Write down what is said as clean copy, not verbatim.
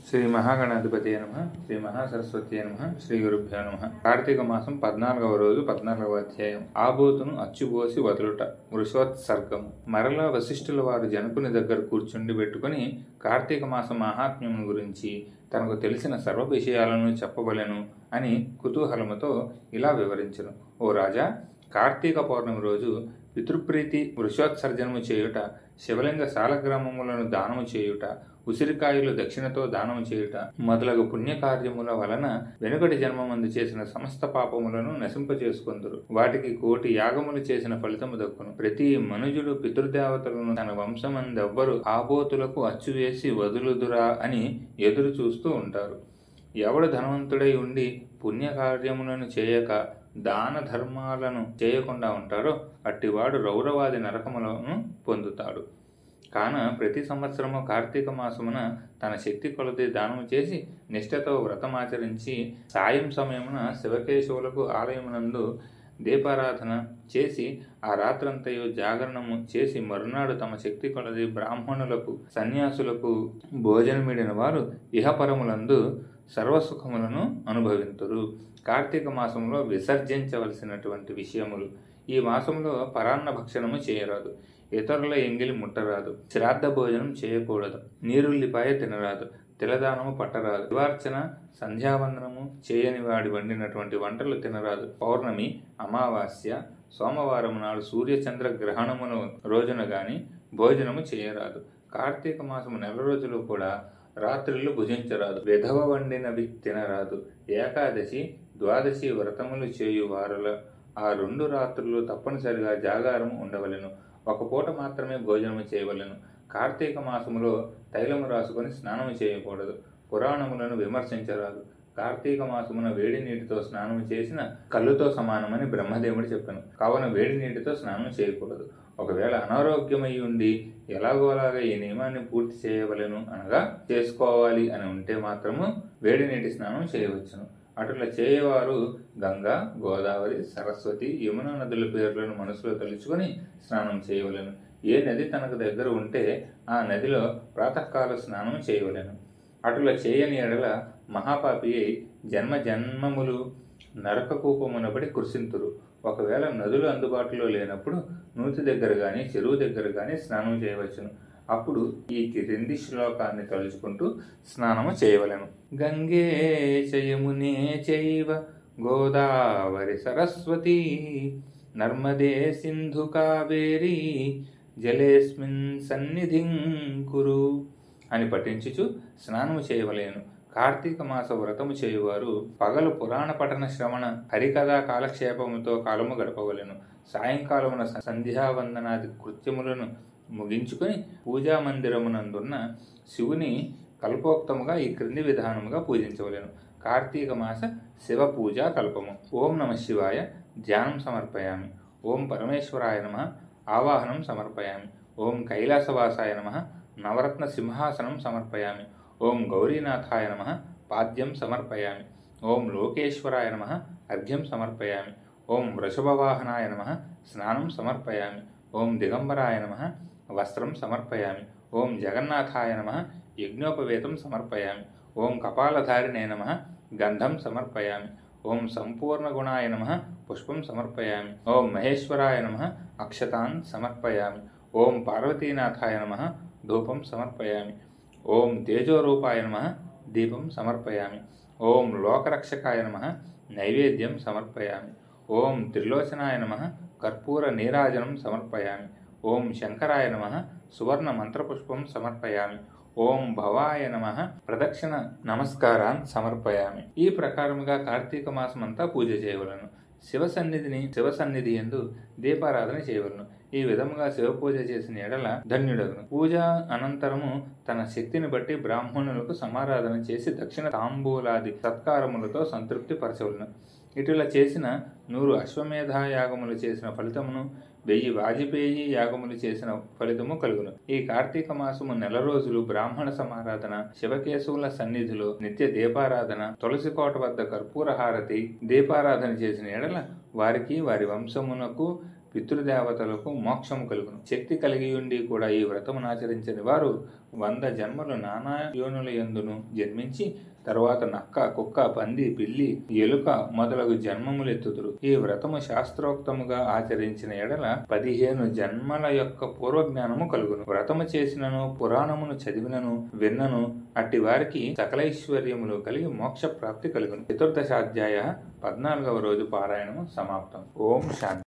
శ్రీ మహాగణాధిపతి నమః. శ్రీ మహాసరస్వతి నమః. శ్రీ గురుభ్యో నమః. కార్తీక మాసం 14వ రోజు 14వ అధ్యాయం. ఆబోతును అచ్చుబోసి వదులుట. వృషోత్సర్గము. మరలా వశిష్ఠుల వారు జనకుని దగ్గర కూర్చుండి పెట్టుకుని కార్తీక మాసం మహాత్మ్యమును గురించి తనకు తెలిసిన సర్వ విషయాలను చెప్పవలెను అని కుతూహలముతో ఇలా వివరించును. ఓ రాజా, కార్తీక పౌర్ణమి రోజు పితృప్రీతి వృషోత్సర్జనము చేయుట, శివలింగ సాలగ్రామములను దానము చేయుట, ఉసిరికాయలు దక్షిణతో దానము చేయుట మొదలగు పుణ్యకార్యముల వలన వెనుకటి జన్మమందు చేసిన సమస్త పాపములను నశింపచేసుకొందురు. వాటికి 1,000,000 యాగములు చేసిన ఫలితము దక్కును. ప్రతి మనుజుడు పితృదేవతలను తన వంశమందెవ్వరు ఆబోతులకు అచ్చువేసి వదులుదురా అని ఎదురు చూస్తూ ఉంటారు. ఎవడు ధనవంతుడై ఉండి పుణ్యకార్యములను చేయక దాన ధర్మాలను చేయకుండా ఉంటారో అట్టివాడు రౌరవాది నరకములను పొందుతాడు. కాన ప్రతి సంవత్సరము కార్తీక మాసమున తన శక్తి కొలది దానము చేసి నిష్ఠతో వ్రతమాచరించి సాయం సమయమున శివకేశవులకు ఆలయమునందు దీపారాధన చేసి ఆ రాత్రంతయు జాగరణము చేసి మరునాడు తమ శక్తి కొలది బ్రాహ్మణులకు సన్యాసులకు భోజనమిడిన వారు ఇహపరములందు సర్వసుఖములను అనుభవింతురు. కార్తీక మాసంలో విసర్జించవలసినటువంటి విషయములు. ఈ మాసంలో పరాన్న భక్షణము చేయరాదు, ఇతరుల ఎంగిలి ముట్టరాదు, శ్రాద్ధ భోజనం చేయకూడదు, నీరుల్లిపాయ తినరాదు, తిలదానము పట్టరాదు, శివార్చన సంధ్యావందనము చేయని వాడి వండినటువంటి వంటలు తినరాదు. పౌర్ణమి, అమావాస్య, సోమవారం నాడు సూర్యచంద్ర గ్రహణముల రోజున గాని భోజనము చేయరాదు. కార్తీక మాసము నెల రోజులు కూడా రాత్రులు భుజించరాదు, విధవ వండినవి తినరాదు. ఏకాదశి, ద్వాదశి వ్రతములు చేయు వారుల ఆ 2 రాత్రులు తప్పనిసరిగా జాగారము ఉండవలెను. ఒక పూట మాత్రమే భోజనము చేయవలెను. కార్తీక మాసములో తైలము రాసుకొని స్నానము చేయకూడదు. పురాణములను విమర్శించరాదు. కార్తీక మాసమున వేడి నీటితో స్నానం చేసిన కళ్ళుతో సమానమని బ్రహ్మదేవుడు చెప్పాను. కావున వేడి నీటితో స్నానం చేయకూడదు. ఒకవేళ అనారోగ్యమై ఉండి ఎలాగోలాగా ఈ నియమాన్ని పూర్తి చేయవలెను అనగా చేసుకోవాలి అని ఉంటే మాత్రము వేడి నీటి స్నానం చేయవచ్చును. అటులా చేయవారు గంగా, గోదావరి, సరస్వతి, యమున నదుల పేర్లను మనసులో తలుచుకొని స్నానం చేయవలెను. ఏ నది తనకు దగ్గర ఉంటే ఆ నదిలో ప్రాతకాల స్నానం చేయవలెను. అటులా చేయని ఎడల మహాపాపి అయి జన్మములు నరకకూపమునబడి కృషింతురు. ఒకవేళ నదులు అందుబాటులో లేనప్పుడు నూతి దగ్గర గాని చెరువు దగ్గర గాని స్నానం చేయవచ్చును. అప్పుడు ఈ క్రింది శ్లోకాన్ని తలుచుకుంటూ స్నానము చేయవలెను. గంగే చయమునే చైవ గోదావరి సరస్వతి నర్మదే సింధు కావేరి జలేస్మిన్ సన్నిధిం కురు అని పఠించుచు స్నానము చేయవలేను. కార్తీక మాస వ్రతము చేయువారు పగలు పురాణ పఠన శ్రవణ హరికథా కాలక్షేపముతో కాలము గడపవలెను. సాయంకాలమున సంధ్యావందనాది కృత్యములను ముగించుకొని పూజా మందిరమునందున్న శివుని కల్పోక్తముగా ఈ క్రింది విధానముగా పూజించవలెను. కార్తీక మాస శివ పూజా కల్పము. ఓం నమ శివాయ ధ్యానం సమర్పయామి. ఓం పరమేశ్వరాయ నమః ఆవాహనం సమర్పయామి. ఓం కైలాసవాసాయ నమః నవరత్న సింహాసనం సమర్పయామి. ఓం గౌరీనాథాయ నమః పాద్యం సమర్పయామి. ఓం లోకేశ్వరాయ నమః అర్ఘ్యం సమర్పయామి. ఓం వృషభవాహనాయ నమః స్నానం సమర్పయామి. ఓం దిగంబరాయ నమః వస్త్రం సమర్పయామి. ఓం జగన్నాథాయ నమః యజ్ఞోపవేతం సమర్పయామి. ఓం కపాలధారిణే నమః గంధం సమర్పయామి. ఓం సంపూర్ణగుణాయ నమః పుష్పం సమర్పయామి. ఓం మహేశ్వరాయ నమః అక్షతాన్ సమర్పయామి. ఓం పార్వతీనాథాయ నమః ధూపం సమర్పయామి. ఓం తేజోరూపాయ నమః దీపం సమర్పయామి. ఓం లోకరక్షకాయ నమః నైవేద్యం సమర్పయామి. ఓం త్రిలోచనాయ నమః కర్పూర నీరాజనం సమర్పయామి. ఓం శంకరాయ నమః సువర్ణ మంత్రపుష్పం సమర్పయామి. ఓం భవాయ నమః ప్రదక్షిణ నమస్కారాన్ సమర్పయామి. ఈ ప్రకారముగా కార్తీక మాసమంతా పూజ చేయవలను. శివసన్నిధి యందు దీపారాధన చేయవలను. ఈ విధముగా శివ పూజ చేసిన ఎడల ధన్యుడగును. పూజ అనంతరము తన శక్తిని బట్టి బ్రాహ్మణులకు సమారాధన చేసి దక్షిణ తాంబూలాది సత్కారములతో సంతృప్తి పరచవలను. ఇటులా చేసిన 100 అశ్వమేధ యాగములు చేసిన ఫలితమును 1000 వాజపేయి యాగములు చేసిన ఫలితము కలుగును. ఈ కార్తీక మాసము నెల రోజులు బ్రాహ్మణ సమారాధన, శివకేశవుల సన్నిధిలో నిత్య దీపారాధన, తులసి కోట వద్ద కర్పూర హారతి దీపారాధన చేసిన ఎడల వారికి వారి వంశమునకు పితృదేవతలకు మోక్షము కలుగును. శక్తి కలిగి ఉండి కూడా ఈ వ్రతమును ఆచరించని వారు 100 జన్మలు నానా యోనుల యందును జన్మించి తరువాత నక్క, కుక్క, పంది, పిల్లి, ఎలుక మొదలగు జన్మములెత్తుదురు. ఈ వ్రతము శాస్త్రోక్తముగా ఆచరించిన ఎడల 15 జన్మల యొక్క పూర్వజ్ఞానము కలుగును. వ్రతము చేసినను, పురాణమును చదివినను, విన్నను అట్టి వారికి సకలైశ్వర్యములు కలిగి మోక్ష ప్రాప్తి కలుగును. చతుర్దశాధ్యాయ 14వ రోజు పారాయణము సమాప్తం. ఓం శాంతి.